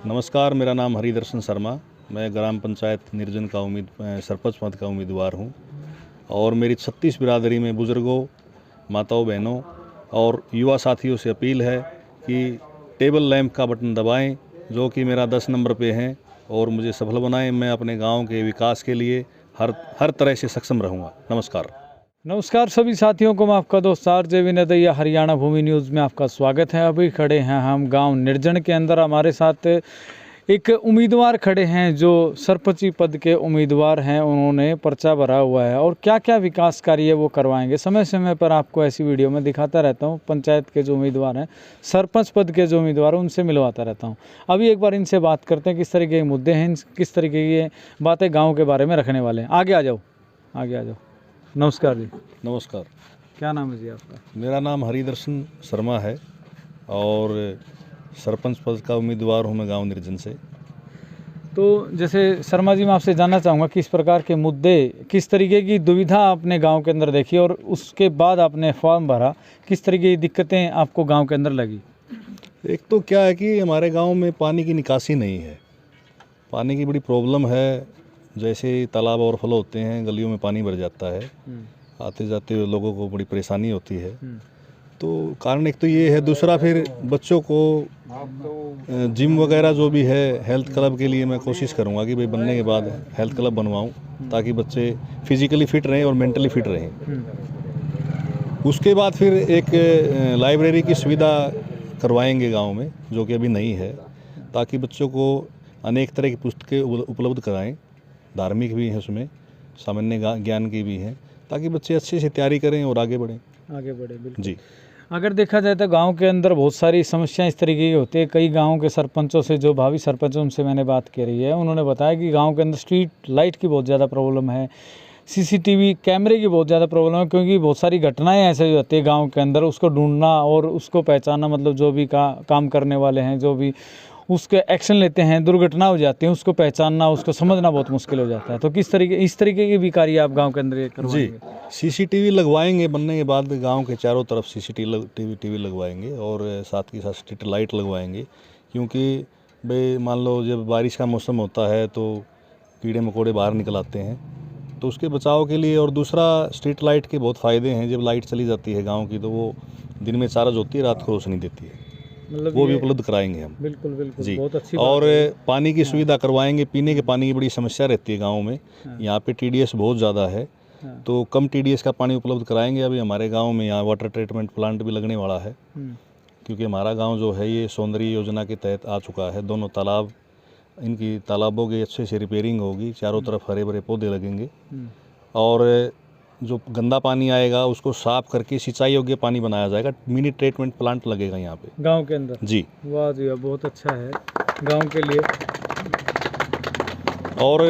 नमस्कार, मेरा नाम हरिदर्शन शर्मा। मैं ग्राम पंचायत निर्जन का सरपंच पद का उम्मीदवार हूं और मेरी 36 बिरादरी में बुज़ुर्गों, माताओं, बहनों और युवा साथियों से अपील है कि टेबल लैंप का बटन दबाएं, जो कि मेरा 10 नंबर पे है, और मुझे सफल बनाएं। मैं अपने गांव के विकास के लिए हर तरह से सक्षम रहूँगा। नमस्कार सभी साथियों को, मैं आपका दोस्त आरजे विनय दैया, हरियाणा भूमि न्यूज़ में आपका स्वागत है। अभी खड़े हैं हम गांव निर्जन के अंदर। हमारे साथ एक उम्मीदवार खड़े हैं जो सरपंची पद के उम्मीदवार हैं। उन्होंने पर्चा भरा हुआ है और क्या क्या विकास कार्य वो करवाएंगे। समय समय पर आपको ऐसी वीडियो में दिखाता रहता हूँ। पंचायत के जो उम्मीदवार हैं, सरपंच पद के जो उम्मीदवार हैं, उनसे मिलवाता रहता हूँ। अभी एक बार इनसे बात करते हैं किस तरीके के मुद्दे हैं, किस तरीके की बातें गाँव के बारे में रखने वाले हैं। आगे आ जाओ। नमस्कार जी। नमस्कार। क्या नाम है जी आपका? मेरा नाम हरिदर्शन शर्मा है और सरपंच पद का उम्मीदवार हूँ मैं गांव निर्जन से। तो जैसे शर्मा जी, मैं आपसे जानना चाहूँगा किस प्रकार के मुद्दे, किस तरीके की दुविधा आपने गांव के अंदर देखी और उसके बाद आपने फॉर्म भरा, किस तरीके की दिक्कतें आपको गांव के अंदर लगी? एक तो क्या है कि हमारे गांव में पानी की निकासी नहीं है, पानी की बड़ी प्रॉब्लम है। जैसे तालाब ओवरफ्लो होते हैं, गलियों में पानी भर जाता है, आते जाते लोगों को बड़ी परेशानी होती है। तो कारण एक तो ये है। दूसरा फिर बच्चों को जिम वगैरह जो भी है, हेल्थ क्लब के लिए मैं कोशिश करूँगा कि भाई बनने के बाद हेल्थ क्लब बनवाऊँ, ताकि बच्चे फिजिकली फिट रहें और मेंटली फिट रहें। उसके बाद फिर एक लाइब्रेरी की सुविधा करवाएंगे गांव में, जो कि अभी नहीं है, ताकि बच्चों को अनेक तरह की पुस्तकें उपलब्ध कराएं। धार्मिक भी हैं उसमें, सामान्य ज्ञान की भी हैं, ताकि बच्चे अच्छे से तैयारी करें और आगे बढ़ें। बिल्कुल जी। अगर देखा जाए तो गांव के अंदर बहुत सारी समस्याएं इस तरीके की होती है। कई गांवों के सरपंचों से, जो भावी सरपंच उनसे मैंने बात करी है, उन्होंने बताया कि गांव के अंदर स्ट्रीट लाइट की बहुत ज़्यादा प्रॉब्लम है, सीसीटीवी कैमरे की बहुत ज़्यादा प्रॉब्लम है। क्योंकि बहुत सारी घटनाएं ऐसे होती है गांव के अंदर, उसको ढूंढना और उसको पहचानना, मतलब जो भी काम करने वाले हैं, जो भी उसके एक्शन लेते हैं, दुर्घटना हो जाती है, उसको पहचानना, उसको समझना बहुत मुश्किल हो जाता है। तो इस तरीके की भी कार्य आप गांव के अंदर करवाएंगे? जी, सीसीटीवी लगवाएंगे। बनने के बाद गांव के चारों तरफ सीसीटीवी लगवाएंगे और साथ ही साथ स्ट्रीट लाइट लगवाएंगे। क्योंकि भाई मान लो जब बारिश का मौसम होता है तो कीड़े मकोड़े बाहर निकल आते हैं, तो उसके बचाव के लिए। और दूसरा, स्ट्रीट लाइट के बहुत फ़ायदे हैं। जब लाइट चली जाती है गाँव की, तो वो दिन में चार्ज होती है, रात को रोशनी देती है, मतलब वो भी उपलब्ध कराएंगे हम। बिल्कुल जी। बहुत अच्छी और बात है। पानी की सुविधा करवाएंगे। पीने के पानी की बड़ी समस्या रहती है गांव में। यहाँ पे टीडीएस बहुत ज़्यादा है, तो कम टीडीएस का पानी उपलब्ध कराएंगे। अभी हमारे गांव में यहाँ वाटर ट्रीटमेंट प्लांट भी लगने वाला है, क्योंकि हमारा गांव जो है ये सौंदर्य योजना के तहत आ चुका है। दोनों तालाब, इनकी तालाबों की अच्छे से रिपेयरिंग होगी, चारों तरफ हरे भरे पौधे लगेंगे, और जो गंदा पानी आएगा उसको साफ करके सिंचाई योग्य पानी बनाया जाएगा। मिनी ट्रीटमेंट प्लांट लगेगा यहाँ पे गांव के अंदर। जी। वाह जी वाह, बहुत अच्छा है गांव के लिए। और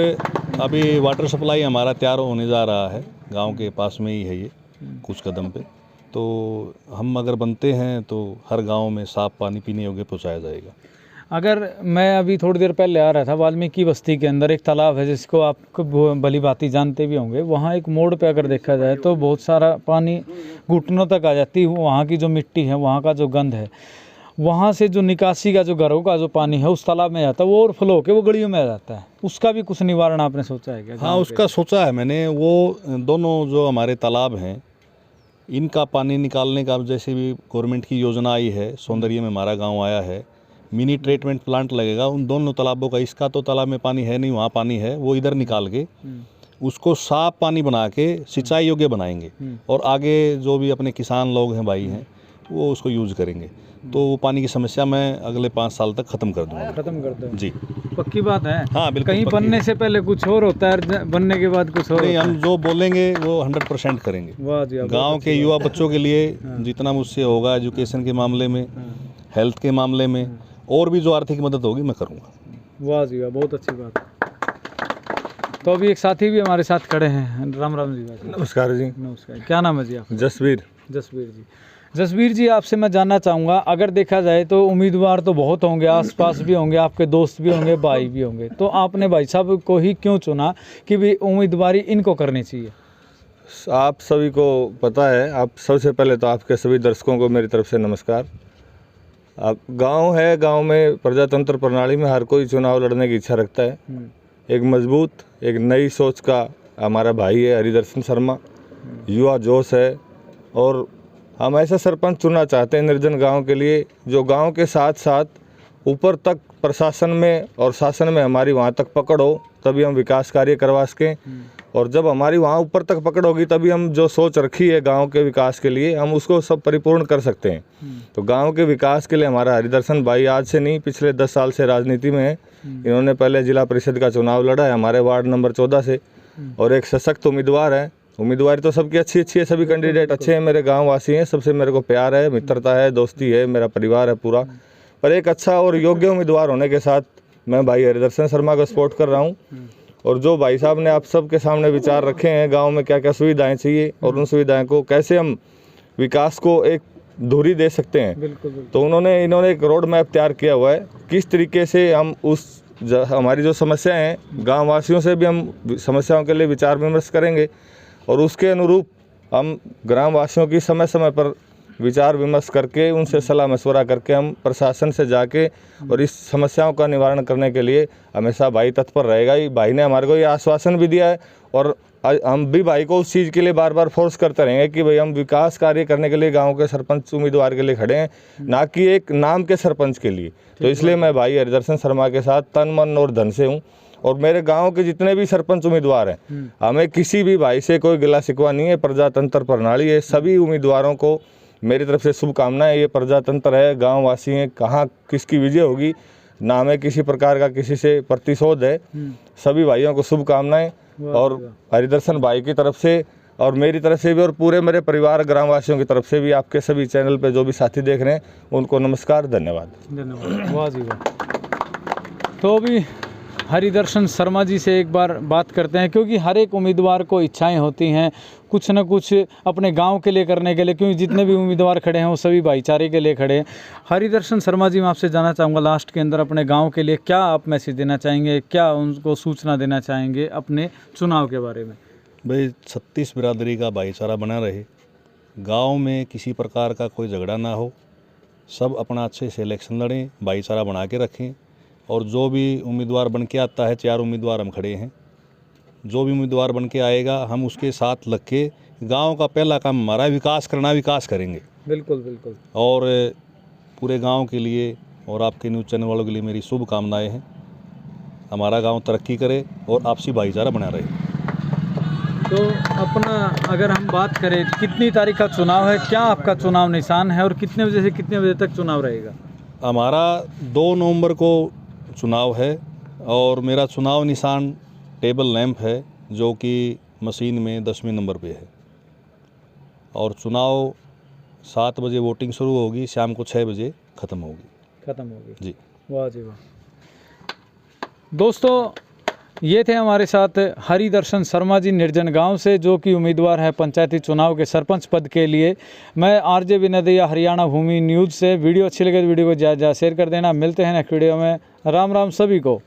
अभी वाटर सप्लाई हमारा तैयार होने जा रहा है, गांव के पास में ही है ये, कुछ कदम पे। तो हम अगर बनते हैं तो हर गांव में साफ पानी पीने योग्य पहुंचाया जाएगा। अगर मैं अभी थोड़ी देर पहले आ रहा था, वाल्मीकि बस्ती के अंदर एक तालाब है जिसको आप भली भांति जानते भी होंगे। वहाँ एक मोड़ पे अगर देखा जाए तो बहुत सारा पानी घुटनों तक आ जाती है। वहाँ की जो मिट्टी है, वहाँ का जो गंध है, वहाँ से जो निकासी का जो घरों का जो पानी है उस तालाब में जाता है, वो ओवरफ्लो होकर वो गलियों में आ जाता है। उसका भी कुछ निवारण आपने सोचा है क्या? हाँ, उसका सोचा है मैंने। वो दोनों जो हमारे तालाब हैं, इनका पानी निकालने का जैसे भी गवर्नमेंट की योजना आई है, सौंदर्य में हमारा गाँव आया है, मिनी ट्रीटमेंट प्लांट लगेगा उन दोनों तालाबों का। इसका तो तालाब में पानी है नहीं, वहाँ पानी है, वो इधर निकाल के उसको साफ पानी बना के सिंचाई योग्य बनाएंगे, और आगे जो भी अपने किसान लोग हैं, भाई हैं, वो उसको यूज़ करेंगे। तो वो पानी की समस्या मैं अगले 5 साल तक ख़त्म कर दूँगा। खत्म कर दो जी, पक्की बात है। हाँ बिल्कुल। कहीं बनने से पहले कुछ और होता है, बनने के बाद कुछ और नहीं, होता हम जो बोलेंगे वो 100% करेंगे। वाह जी वाह, गांव के युवा बच्चों के लिए जितना मुझसे होगा, एजुकेशन के मामले में, हेल्थ के मामले में, और भी जो आर्थिक मदद होगी मैं करूँगा। वाह जी वाह, बहुत अच्छी बात है। तो अभी एक साथी भी हमारे साथ खड़े हैं। राम राम जी। नमस्कार जी। नमस्कार। क्या नाम है जी आपका? जसवीर। जसवीर जी, आपसे मैं जानना चाहूँगा, अगर देखा जाए तो उम्मीदवार तो बहुत होंगे, आसपास भी होंगे, आपके दोस्त भी होंगे, भाई भी होंगे, तो आपने भाई साहब को ही क्यों चुना कि भी उम्मीदवारी इनको करनी चाहिए? आप सभी को पता है, आप सबसे पहले तो आपके सभी दर्शकों को मेरी तरफ से नमस्कार। अब गांव है, गांव में प्रजातंत्र प्रणाली में हर कोई चुनाव लड़ने की इच्छा रखता है। एक मजबूत, एक नई सोच का हमारा भाई है हरिदर्शन शर्मा, युवा जोश है और हम ऐसा सरपंच चुनना चाहते हैं निर्जन गांव के लिए जो गांव के साथ साथ ऊपर तक प्रशासन में और शासन में हमारी वहां तक पकड़ हो, तभी हम विकास कार्य करवा सकें। और जब हमारी वहाँ ऊपर तक पकड़ होगी तभी हम जो सोच रखी है गांव के विकास के लिए हम उसको सब परिपूर्ण कर सकते हैं। तो गांव के विकास के लिए हमारा हरिदर्शन भाई आज से नहीं, पिछले 10 साल से राजनीति में है। इन्होंने पहले जिला परिषद का चुनाव लड़ा है हमारे वार्ड नंबर 14 से और एक सशक्त उम्मीदवार है। उम्मीदवारी तो सबकी अच्छी अच्छी है, सभी कैंडिडेट अच्छे हैं, मेरे गाँव वासी हैं, सबसे मेरे को प्यार है, मित्रता है, दोस्ती है, मेरा परिवार है पूरा। पर एक अच्छा और योग्य उम्मीदवार होने के साथ मैं भाई हरिदर्शन शर्मा को सपोर्ट कर रहा हूँ। और जो भाई साहब ने आप सबके सामने विचार रखे हैं गांव में क्या क्या सुविधाएं चाहिए और उन सुविधाएं को कैसे हम विकास को एक धुरी दे सकते हैं, बिल्कुल। तो इन्होंने एक रोड मैप तैयार किया हुआ है किस तरीके से हम हमारी जो समस्याएं हैं गाँव वासियों से भी हम समस्याओं के लिए विचार विमर्श करेंगे और उसके अनुरूप हम ग्राम वासियों की समय समय पर विचार विमर्श करके उनसे सलाह मशवरा करके हम प्रशासन से जाके और इस समस्याओं का निवारण करने के लिए हमेशा भाई तत्पर रहेगा। भाई ने हमारे को ये आश्वासन भी दिया है और हम भी भाई को उस चीज़ के लिए बार बार फोर्स करते रहेंगे कि भाई हम विकास कार्य करने के लिए गांव के सरपंच उम्मीदवार के लिए खड़े हैं, ना कि एक नाम के सरपंच के लिए। तो इसलिए मैं भाई हरिदर्शन शर्मा के साथ तन मन और धन से हूँ और मेरे गांव के जितने भी सरपंच उम्मीदवार हैं हमें किसी भी भाई से कोई गिला शिकवा नहीं है। प्रजातंत्र प्रणाली है, सभी उम्मीदवारों को मेरी तरफ से शुभकामनाएं। ये प्रजातंत्र है, गांव वासी हैं, कहाँ किसकी विजय होगी ना हमें किसी प्रकार का किसी से प्रतिशोध है। सभी भाइयों को शुभकामनाएं और हरिदर्शन भाई की तरफ से और मेरी तरफ से भी और पूरे मेरे परिवार ग्रामवासियों की तरफ से भी आपके सभी चैनल पे जो भी साथी देख रहे हैं उनको नमस्कार, धन्यवाद। वाह जी वाह। तो अभी हरिदर्शन शर्मा जी से एक बार बात करते हैं, क्योंकि हर एक उम्मीदवार को इच्छाएं होती हैं कुछ न कुछ अपने गांव के लिए करने के लिए, क्योंकि जितने भी उम्मीदवार खड़े हैं वो सभी भाईचारे के लिए खड़े हैं। हरिदर्शन शर्मा जी, मैं आपसे जानना चाहूँगा लास्ट के अंदर अपने गांव के लिए क्या आप मैसेज देना चाहेंगे, क्या उनको सूचना देना चाहेंगे अपने चुनाव के बारे में? भाई 36 बिरादरी का भाईचारा बना रहे, गांव में किसी प्रकार का कोई झगड़ा ना हो, सब अपना अच्छे से इलेक्शन लड़ें, भाईचारा बना के रखें और जो भी उम्मीदवार बन के आता है, 4 उम्मीदवार हम खड़े हैं, जो भी उम्मीदवार बन के आएगा हम उसके साथ लग के गाँव का पहला काम हमारा विकास करना, विकास करेंगे। बिल्कुल बिल्कुल। और पूरे गांव के लिए और आपके न्यूज़ चैनल वालों के लिए मेरी शुभकामनाएं हैं। हमारा गांव तरक्की करे और आपसी भाईचारा बना रहे। तो अपना अगर हम बात करें कितनी तारीख का चुनाव है, क्या आपका चुनाव निशान है और कितने बजे से कितने बजे तक चुनाव रहेगा? हमारा 2 नवंबर को चुनाव है और मेरा चुनाव निशान टेबल लैंप है जो कि मशीन में 10वें नंबर पे है और चुनाव 7 बजे वोटिंग शुरू होगी, शाम को 6 बजे ख़त्म होगी जी। वाह जी वाह। दोस्तों, ये थे हमारे साथ हरिदर्शन शर्मा जी निर्जन गांव से, जो कि उम्मीदवार है पंचायती चुनाव के सरपंच पद के लिए। मैं आरजे विनय दैया, हरियाणा भूमि न्यूज़ से। वीडियो अच्छी लगे तो वीडियो को ज़्यादा शेयर कर देना। मिलते हैं नेक्स्ट वीडियो में। राम राम सभी को।